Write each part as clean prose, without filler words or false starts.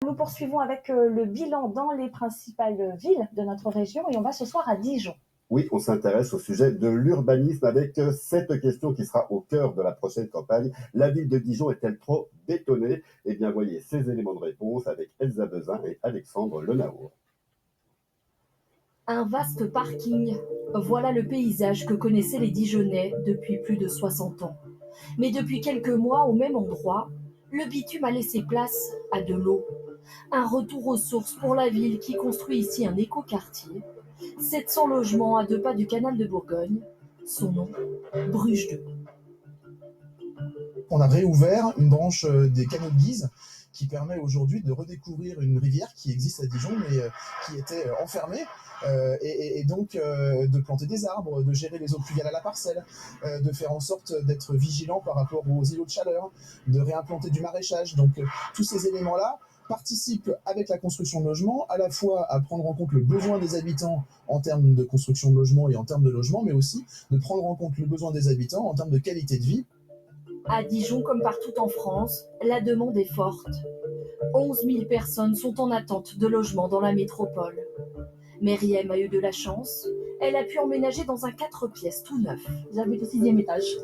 Nous poursuivons avec le bilan dans les principales villes de notre région et on va ce soir à Dijon. Oui, on s'intéresse au sujet de l'urbanisme avec cette question qui sera au cœur de la prochaine campagne. La ville de Dijon est-elle trop bétonnée? Eh bien, voyez ces éléments de réponse avec Elsa Bezin et Alexandre Lenaour. Un vaste parking, voilà le paysage que connaissaient les Dijonnais depuis plus de 60 ans. Mais depuis quelques mois, au même endroit, le bitume a laissé place à de l'eau. Un retour aux sources pour la ville qui construit ici un écoquartier. 700 logements à 2 pas du canal de Bourgogne. Son nom, Bruges 2. On a réouvert une branche des canaux de Guise qui permet aujourd'hui de redécouvrir une rivière qui existe à Dijon mais qui était enfermée et donc de planter des arbres, de gérer les eaux pluviales à la parcelle, de faire en sorte d'être vigilant par rapport aux îlots de chaleur, de réimplanter du maraîchage. Donc tous ces éléments-là participent avec la construction de logements à la fois à prendre en compte le besoin des habitants en termes de construction de logements et en termes de logement, mais aussi de prendre en compte le besoin des habitants en termes de qualité de vie. À Dijon, comme partout en France, la demande est forte. 11 000 personnes sont en attente de logement dans la métropole. Meriem a eu de la chance. Elle a pu emménager dans un 4 pièces tout neuf. J'habite au 6e étage.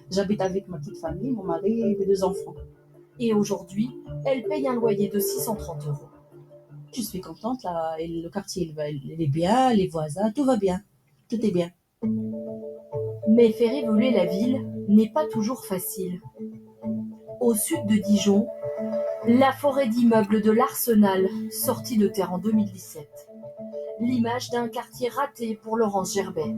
J'habite avec ma petite famille, mon mari et mes 2 enfants. Et aujourd'hui, elle paye un loyer de 630 €. Je suis contente, là, et le quartier il est bien, les voisins, tout va bien. Tout est bien. Mais faire évoluer la ville n'est pas toujours facile. Au sud de Dijon, la forêt d'immeubles de l'Arsenal, sortie de terre en 2017. L'image d'un quartier raté pour Laurence Gerbet.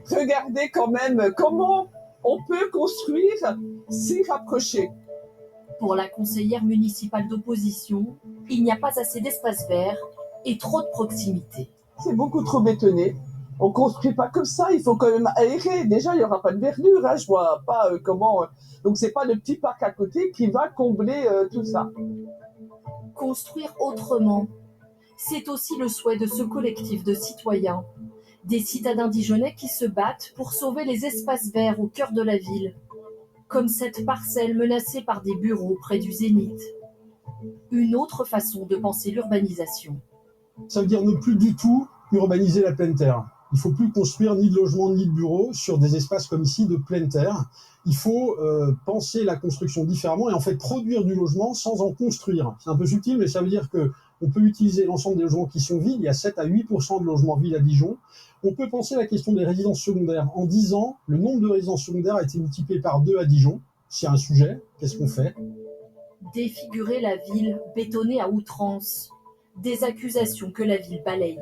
Regardez quand même comment on peut construire si rapproché. Pour la conseillère municipale d'opposition, il n'y a pas assez d'espace vert et trop de proximité. C'est beaucoup trop bétonné. On ne construit pas comme ça, il faut quand même aérer. Déjà, il n'y aura pas de verdure, hein. Je vois pas comment... Donc, c'est pas le petit parc à côté qui va combler tout ça. Construire autrement, c'est aussi le souhait de ce collectif de citoyens, des citadins dijonnais qui se battent pour sauver les espaces verts au cœur de la ville, comme cette parcelle menacée par des bureaux près du Zénith. Une autre façon de penser l'urbanisation. Ça veut dire ne plus du tout urbaniser la pleine terre. Il ne faut plus construire ni de logements ni de bureaux sur des espaces comme ici de pleine terre. Il faut penser la construction différemment et en fait produire du logement sans en construire. C'est un peu subtil, mais ça veut dire qu'on peut utiliser l'ensemble des logements qui sont vides. Il y a 7 à 8% de logements vides à Dijon. On peut penser la question des résidences secondaires. En 10 ans, le nombre de résidences secondaires a été multiplié par 2 à Dijon. C'est un sujet. Qu'est-ce qu'on fait? Défigurer la ville, bétonnée à outrance. Des accusations que la ville balaye.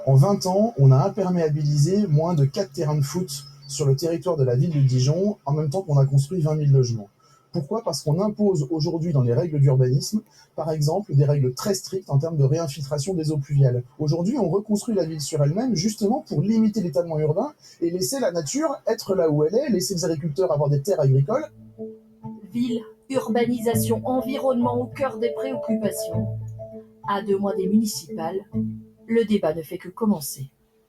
En 20 ans, on a imperméabilisé moins de 4 terrains de foot sur le territoire de la ville de Dijon, en même temps qu'on a construit 20 000 logements. Pourquoi? Parce qu'on impose aujourd'hui dans les règles d'urbanisme, par exemple, des règles très strictes en termes de réinfiltration des eaux pluviales. Aujourd'hui, on reconstruit la ville sur elle-même justement pour limiter l'étalement urbain et laisser la nature être là où elle est, laisser les agriculteurs avoir des terres agricoles. Ville, urbanisation, environnement au cœur des préoccupations. À 2 mois des municipales, le débat ne fait que commencer.